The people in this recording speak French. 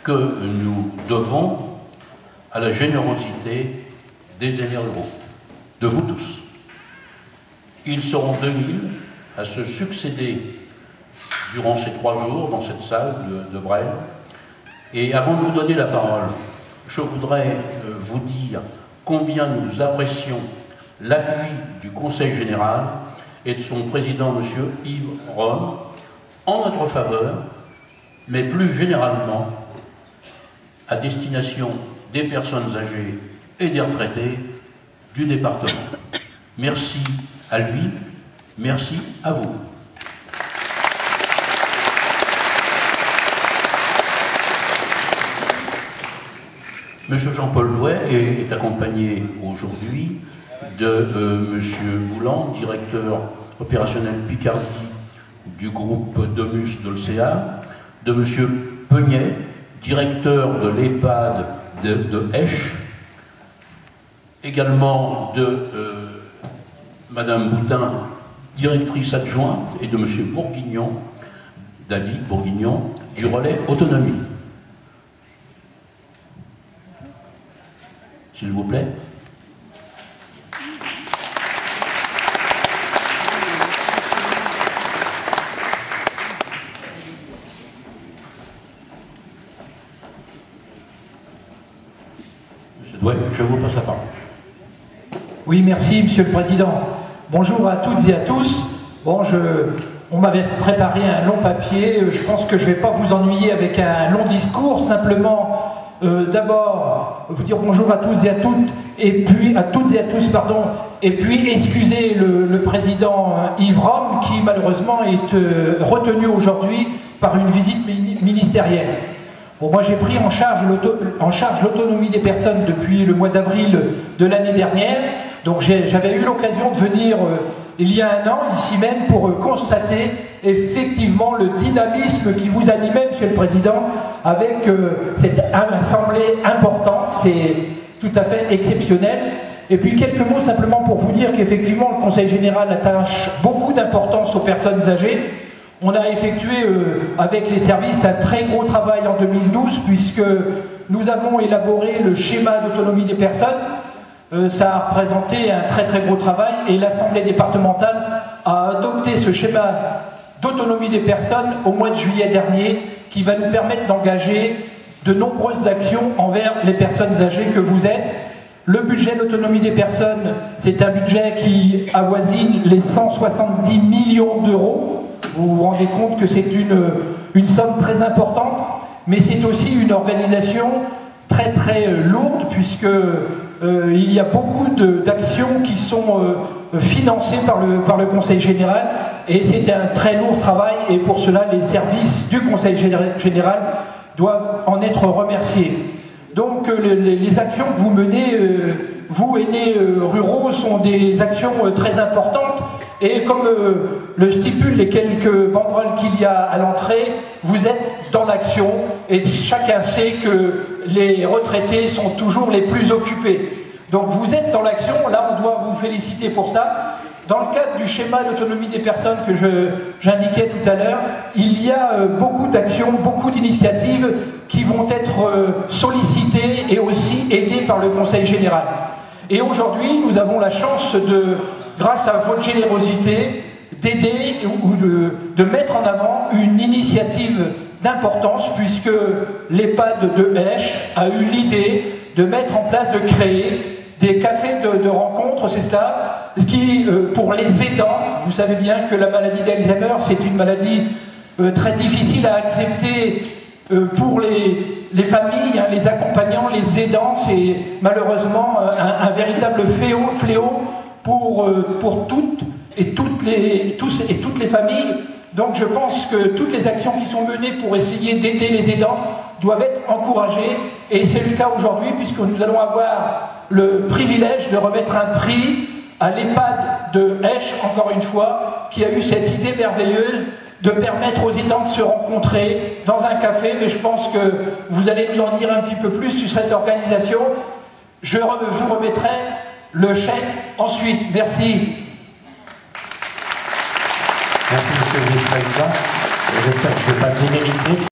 que nous devons à la générosité des aînés ruraux, de vous tous. Ils seront 2000 à se succéder durant ces 3 jours dans cette salle de Bresles. Et avant de vous donner la parole, je voudrais vous dire combien nous apprécions l'appui du Conseil général et de son président, M. Yves Rome, en notre faveur, mais plus généralement à destination des personnes âgées et des retraités du département. Merci à lui, merci à vous. Monsieur Jean-Paul Douai est accompagné aujourd'hui de Monsieur Boulan, directeur opérationnel Picardie du groupe Domus d'Olcea, de Monsieur Peugnet, directeur de l'EHPAD de Esch, également de Madame Boutin, directrice adjointe, et de Monsieur Bourguignon, David Bourguignon, du relais autonomie. S'il vous plaît. Monsieur Douai, je vous passe la parole. Oui, merci, Monsieur le Président. Bonjour à toutes et à tous. Bon, on m'avait préparé un long papier. Je pense que je ne vais pas vous ennuyer avec un long discours. Simplement, d'abord, vous dire bonjour à tous et à toutes, et puis à toutes et à tous, pardon, et puis excuser le président Yves Rome, qui malheureusement est retenu aujourd'hui par une visite ministérielle. Bon, moi j'ai pris en charge l'autonomie des personnes depuis le mois d'avril de l'année dernière, donc j'avais eu l'occasion de venir il y a un an, ici même, pour constater effectivement le dynamisme qui vous animait, Monsieur le Président, avec cette assemblée importante. C'est tout à fait exceptionnel. Et puis quelques mots simplement pour vous dire qu'effectivement le Conseil général attache beaucoup d'importance aux personnes âgées. On a effectué avec les services un très gros travail en 2012, puisque nous avons élaboré le schéma d'autonomie des personnes. Ça a représenté un très gros travail, et l'Assemblée départementale a adopté ce schéma d'autonomie des personnes au mois de juillet dernier, qui va nous permettre d'engager de nombreuses actions envers les personnes âgées que vous êtes. Le budget d'autonomie des personnes, c'est un budget qui avoisine les 170 millions d'euros. Vous vous rendez compte que c'est une somme très importante, mais c'est aussi une organisation très lourde, puisque il y a beaucoup d'actions qui sont financées par le Conseil général, et c'est un très lourd travail, et pour cela les services du Conseil général doivent en être remerciés. Donc les actions que vous menez, vous aînés ruraux, sont des actions très importantes, et comme le stipulent les quelques banderoles qu'il y a à l'entrée, vous êtes dans l'action, et chacun sait que les retraités sont toujours les plus occupés. Donc vous êtes dans l'action, là on doit vous féliciter pour ça. Dans le cadre du schéma d'autonomie des personnes que j'indiquais tout à l'heure, il y a beaucoup d'actions, beaucoup d'initiatives qui vont être sollicitées et aussi aidées par le Conseil général. Et aujourd'hui, nous avons la chance grâce à votre générosité, d'aider ou de mettre en avant une initiative d'importance, puisque l'EHPAD de Esch a eu l'idée de mettre en place, de créer des cafés de rencontres, c'est cela, qui, pour les aidants, vous savez bien que la maladie d'Alzheimer, c'est une maladie très difficile à accepter pour les familles, hein, les accompagnants, les aidants, c'est malheureusement un véritable fléau pour toutes les familles. Donc je pense que toutes les actions qui sont menées pour essayer d'aider les aidants doivent être encouragées, et c'est le cas aujourd'hui, puisque nous allons avoir le privilège de remettre un prix à l'EHPAD de Esch, encore une fois, qui a eu cette idée merveilleuse de permettre aux aidants de se rencontrer dans un café, mais je pense que vous allez nous en dire un petit peu plus sur cette organisation. Je vous remettrai le chèque ensuite. Merci. Merci, Monsieur le Vice-président. J'espère que je ne vais pas démériter.